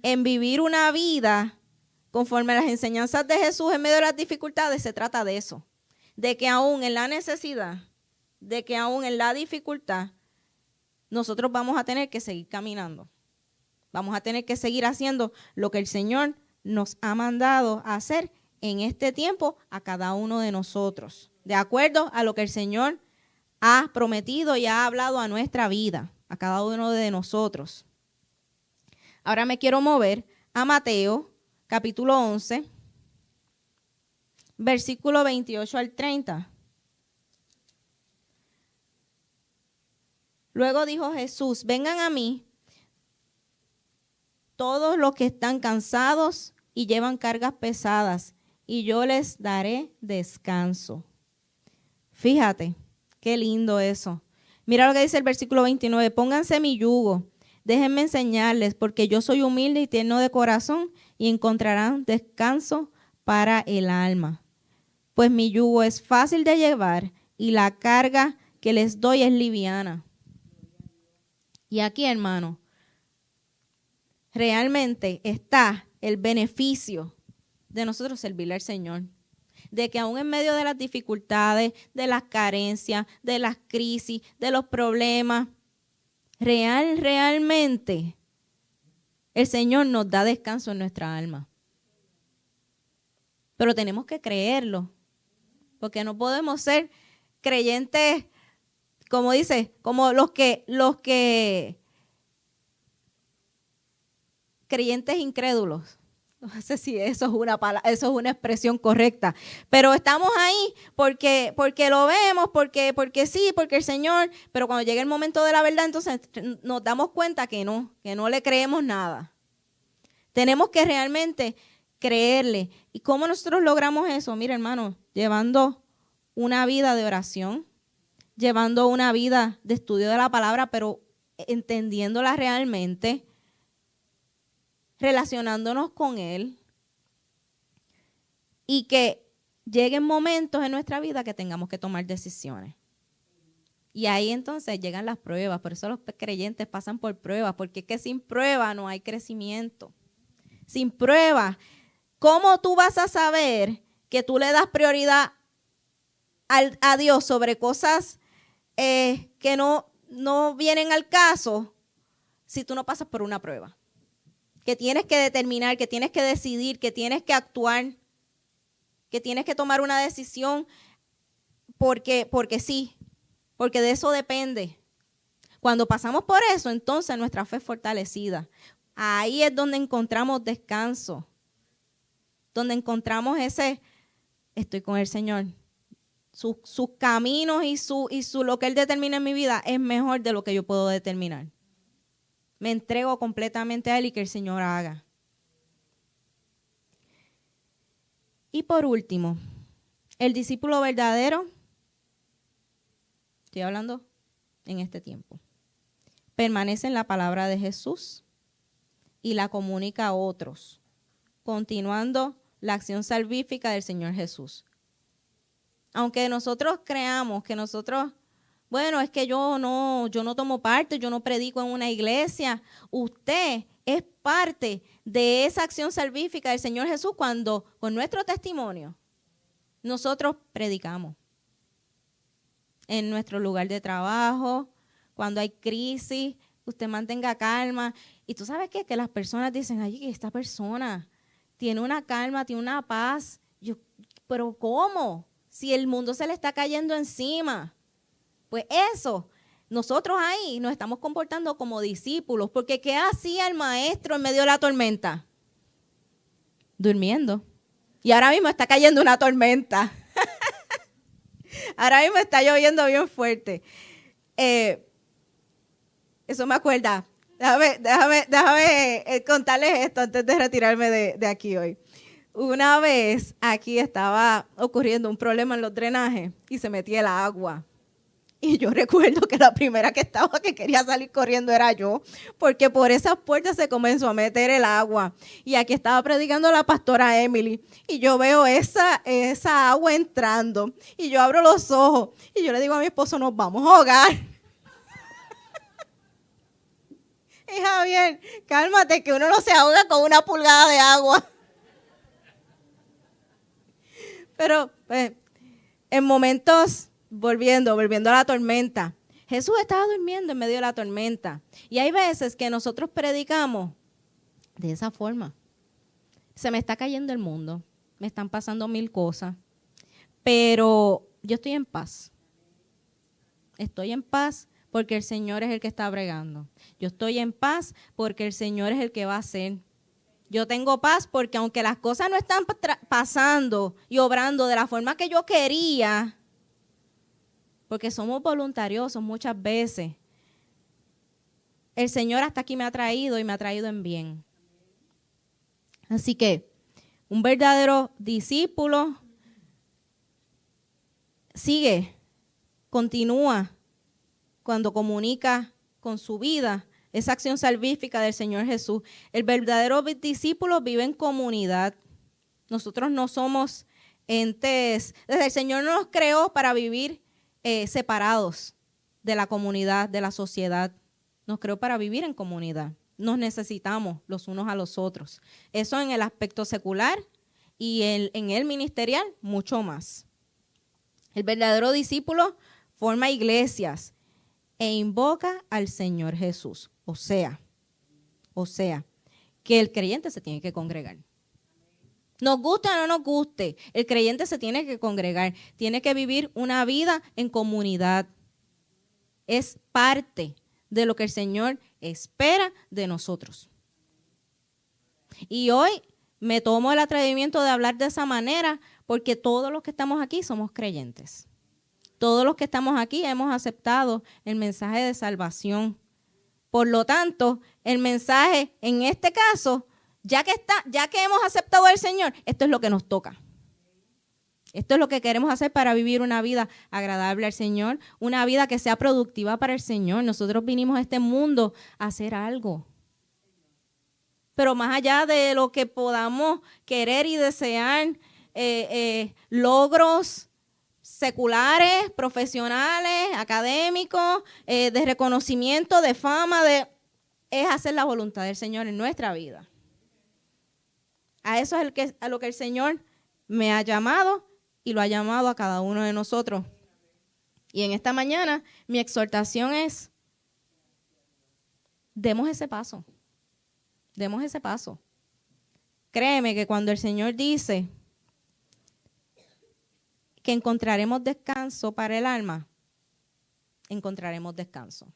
en vivir una vida conforme a las enseñanzas de Jesús en medio de las dificultades, se trata de eso. De que aún en la necesidad, de que aún en la dificultad, nosotros vamos a tener que seguir caminando. Vamos a tener que seguir haciendo lo que el Señor nos ha mandado a hacer en este tiempo a cada uno de nosotros. De acuerdo a lo que el Señor ha prometido y ha hablado a nuestra vida, a cada uno de nosotros. Ahora me quiero mover a Mateo, capítulo 11, versículo 28 al 30. Luego dijo Jesús, vengan a mí todos los que están cansados y llevan cargas pesadas, y yo les daré descanso. Fíjate, qué lindo eso. Mira lo que dice el versículo 29, pónganse mi yugo, déjenme enseñarles, porque yo soy humilde y tierno de corazón, y encontrarán descanso para el alma. Pues mi yugo es fácil de llevar, y la carga que les doy es liviana. Y aquí, hermano, realmente está el beneficio de nosotros servirle al Señor. De que aún en medio de las dificultades, de las carencias, de las crisis, de los problemas, realmente el Señor nos da descanso en nuestra alma. Pero tenemos que creerlo, porque no podemos ser creyentes, como dice, como los que creyentes incrédulos. No sé si eso es una expresión correcta, pero estamos ahí porque lo vemos, porque sí, porque el Señor, pero cuando llega el momento de la verdad, entonces nos damos cuenta que no le creemos nada. Tenemos que realmente creerle. ¿Y cómo nosotros logramos eso? Mira, hermano, llevando una vida de oración, llevando una vida de estudio de la palabra, pero entendiéndola realmente, relacionándonos con Él y que lleguen momentos en nuestra vida que tengamos que tomar decisiones. Y ahí entonces llegan las pruebas. Por eso los creyentes pasan por pruebas, porque es que sin prueba no hay crecimiento. Sin prueba, ¿cómo tú vas a saber que tú le das prioridad a Dios sobre cosas que no vienen al caso si tú no pasas por una prueba? Que tienes que determinar, que tienes que decidir, que tienes que actuar, que tienes que tomar una decisión porque sí, porque de eso depende. Cuando pasamos por eso, entonces nuestra fe es fortalecida. Ahí es donde encontramos descanso, donde encontramos estoy con el Señor. Sus caminos y lo que Él determina en mi vida es mejor de lo que yo puedo determinar. Me entrego completamente a Él y que el Señor haga. Y por último, el discípulo verdadero, estoy hablando en este tiempo, permanece en la palabra de Jesús y la comunica a otros, continuando la acción salvífica del Señor Jesús. Aunque nosotros creamos que bueno, es que yo no tomo parte, yo no predico en una iglesia. Usted es parte de esa acción salvífica del Señor Jesús cuando con nuestro testimonio nosotros predicamos. En nuestro lugar de trabajo, cuando hay crisis, usted mantenga calma. Y tú sabes qué, que las personas dicen, ay, esta persona tiene una calma, tiene una paz. Pero ¿cómo? Si el mundo se le está cayendo encima. Pues eso, nosotros ahí nos estamos comportando como discípulos, porque ¿qué hacía el maestro en medio de la tormenta? Durmiendo. Y ahora mismo está cayendo una tormenta. Ahora mismo está lloviendo bien fuerte. Eso me acuerda. Déjame contarles esto antes de retirarme de aquí hoy. Una vez aquí estaba ocurriendo un problema en los drenajes y se metía el agua. Y yo recuerdo que la primera que quería salir corriendo era yo, porque por esas puertas se comenzó a meter el agua. Y aquí estaba predicando la pastora Emily, y yo veo esa agua entrando, y yo abro los ojos, y yo le digo a mi esposo, nos vamos a ahogar. Y Javier, cálmate, que uno no se ahoga con una pulgada de agua. Pero en momentos... Volviendo a la tormenta. Jesús estaba durmiendo en medio de la tormenta. Y hay veces que nosotros predicamos de esa forma. Se me está cayendo el mundo. Me están pasando 1000 cosas. Pero yo estoy en paz. Estoy en paz porque el Señor es el que está bregando. Yo estoy en paz porque el Señor es el que va a hacer. Yo tengo paz porque aunque las cosas no están pasando y obrando de la forma que yo quería, porque somos voluntariosos muchas veces. El Señor hasta aquí me ha traído y me ha traído en bien. Así que un verdadero discípulo continúa cuando comunica con su vida esa acción salvífica del Señor Jesús. El verdadero discípulo vive en comunidad. Nosotros no somos entes. Desde el Señor no nos creó para vivir separados de la comunidad, de la sociedad. Nos creó para vivir en comunidad. Nos necesitamos los unos a los otros. Eso en el aspecto secular y en el ministerial, mucho más. El verdadero discípulo forma iglesias e invoca al Señor Jesús. O sea, que el creyente se tiene que congregar. Nos guste o no nos guste, el creyente se tiene que congregar, tiene que vivir una vida en comunidad. Es parte de lo que el Señor espera de nosotros. Y hoy me tomo el atrevimiento de hablar de esa manera porque todos los que estamos aquí somos creyentes. Todos los que estamos aquí hemos aceptado el mensaje de salvación. Por lo tanto, el mensaje en este caso, ya que hemos aceptado al Señor, esto es lo que nos toca. Esto es lo que queremos hacer para vivir una vida agradable al Señor, una vida que sea productiva para el Señor. Nosotros vinimos a este mundo a hacer algo. Pero más allá de lo que podamos querer y desear, logros seculares, profesionales, académicos, de reconocimiento, de fama, es hacer la voluntad del Señor en nuestra vida. A eso es a lo que el Señor me ha llamado y lo ha llamado a cada uno de nosotros. Y en esta mañana mi exhortación es, demos ese paso. Demos ese paso. Créeme que cuando el Señor dice que encontraremos descanso para el alma, encontraremos descanso.